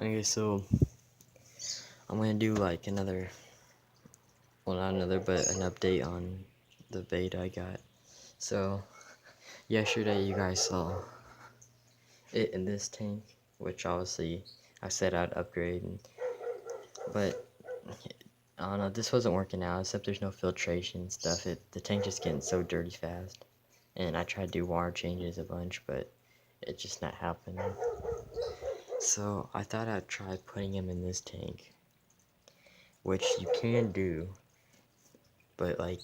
Okay, so I'm gonna do like another, well, not another, but an update on the beta I got. So yesterday you guys saw it in this tank, which obviously I said I'd upgrade, but I don't know, this wasn't working out. Except there's no filtration stuff. The tank just getting so dirty fast, and I tried to do water changes a bunch, but it's just not happening. So I thought I'd try putting him in this tank, which you can do, but like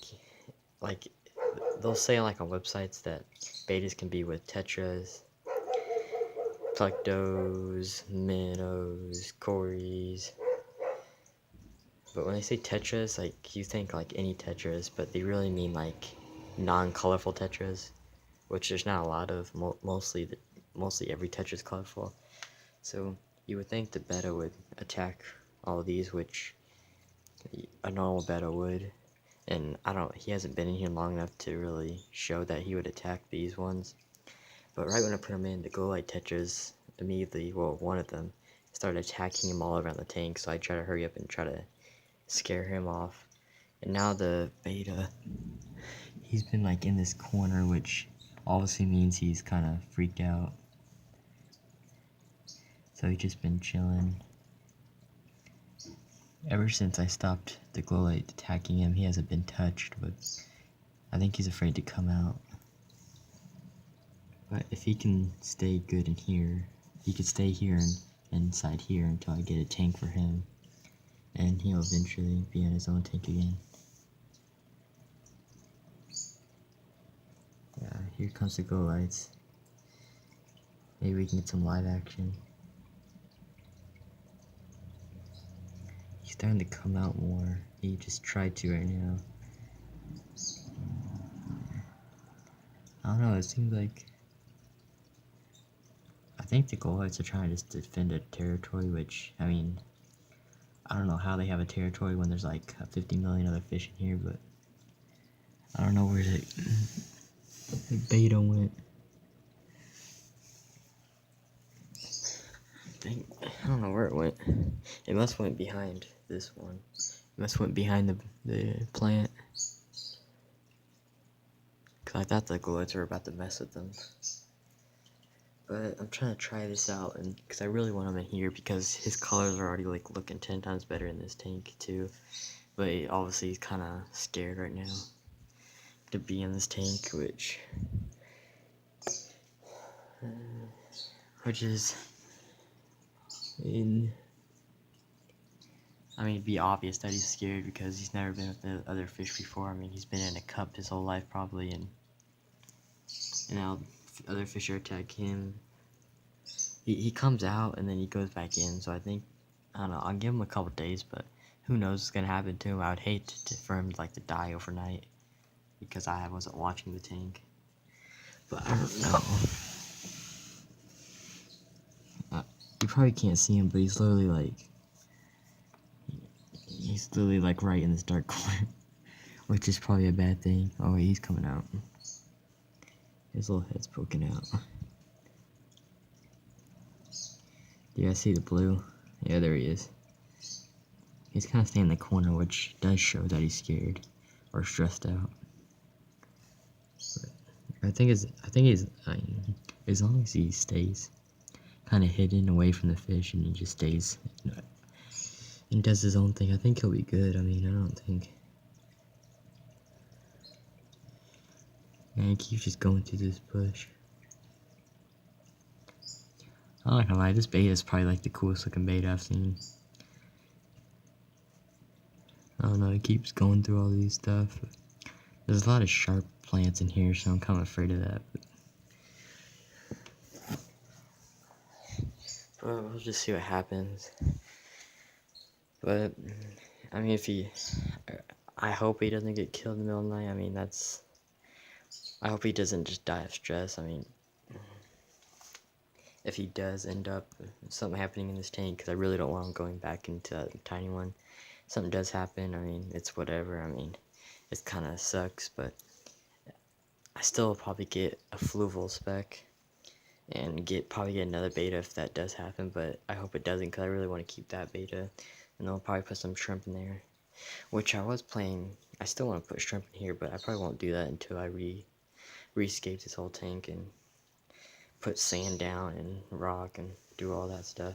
they'll say like on websites that betas can be with tetras, plectos, minnows, cories. But when they say tetras, like you think like any tetras, but they really mean like non-colorful tetras, which there's not a lot of. Mostly every tetra is colorful. So you would think the beta would attack all of these, which a normal beta would. And he hasn't been in here long enough to really show that he would attack these ones. But right when I put him in, the glow light tetras immediately, well, one of them, started attacking him all around the tank, so I try to hurry up and try to scare him off. And now the beta, he's been like in this corner, which obviously means he's kind of freaked out. So he's just been chilling. Ever since I stopped the glow light attacking him, he hasn't been touched, but I think he's afraid to come out. But if he can stay good in here, he could stay here and inside here until I get a tank for him, and he'll eventually be on his own tank again. Yeah, here comes the glow lights. Maybe we can get some live action. He's starting to come out more. He just tried to right now. I don't know, it seems like... I think the glow lights are trying to just defend a territory, which, I mean... I don't know how they have a territory when there's like 50 million other fish in here, but... I don't know where the beta went. I don't know where it went. It must went behind this one. It must went behind the plant. Cause I thought the glowites were about to mess with them. But I'm trying to try this out, and because I really want him in here because his colors are already like looking 10 times better in this tank too. But obviously he's kind of scared right now to be in this tank, which is I mean, it'd be obvious that he's scared because he's never been with the other fish before. I mean, he's been in a cup his whole life probably, and now other fish are attacking him. He comes out and then he goes back in, so I think, I don't know, I'll give him a couple days, but who knows what's gonna happen to him. I would hate for him to, like, to die overnight because I wasn't watching the tank. But I don't know. You probably can't see him, but he's literally like right in this dark corner, which is probably a bad thing. Oh wait, he's coming out. His little head's poking out. Do you guys see the blue? Yeah, there he is. He's kind of staying in the corner, which does show that he's scared or stressed out. But I mean, as long as he stays kind of hidden away from the fish and he just stays, and does his own thing, I think he'll be good. I mean, I don't think. And he keeps just going through this bush. I'm not gonna lie, this beta is probably like the coolest looking beta I've seen. I don't know, it keeps going through all these stuff. There's a lot of sharp plants in here, so I'm kind of afraid of that. But we'll just see what happens. But, I mean, I hope he doesn't get killed in the middle of the night. I mean, I hope he doesn't just die of stress. I mean, if he does end up something happening in this tank, because I really don't want him going back into that tiny one. Something does happen, I mean, it's whatever. I mean, it kind of sucks, but I still will probably get a fluval spec, and probably get another beta if that does happen, but I hope it doesn't because I really want to keep that beta. And I'll probably put some shrimp in there, which I was playing. I still want to put shrimp in here, but I probably won't do that until I rescape this whole tank and put sand down and rock and do all that stuff.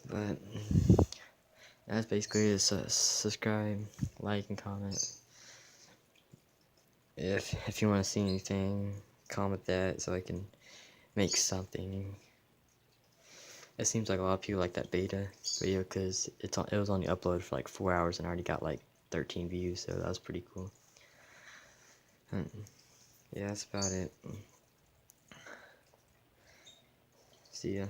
But that's basically it. Subscribe, like, and comment. If you want to see anything, comment that so I can make something. It seems like a lot of people like that beta video because it was only uploaded for like 4 hours and already got like 13 views, so that was pretty cool. Yeah, that's about it. See ya.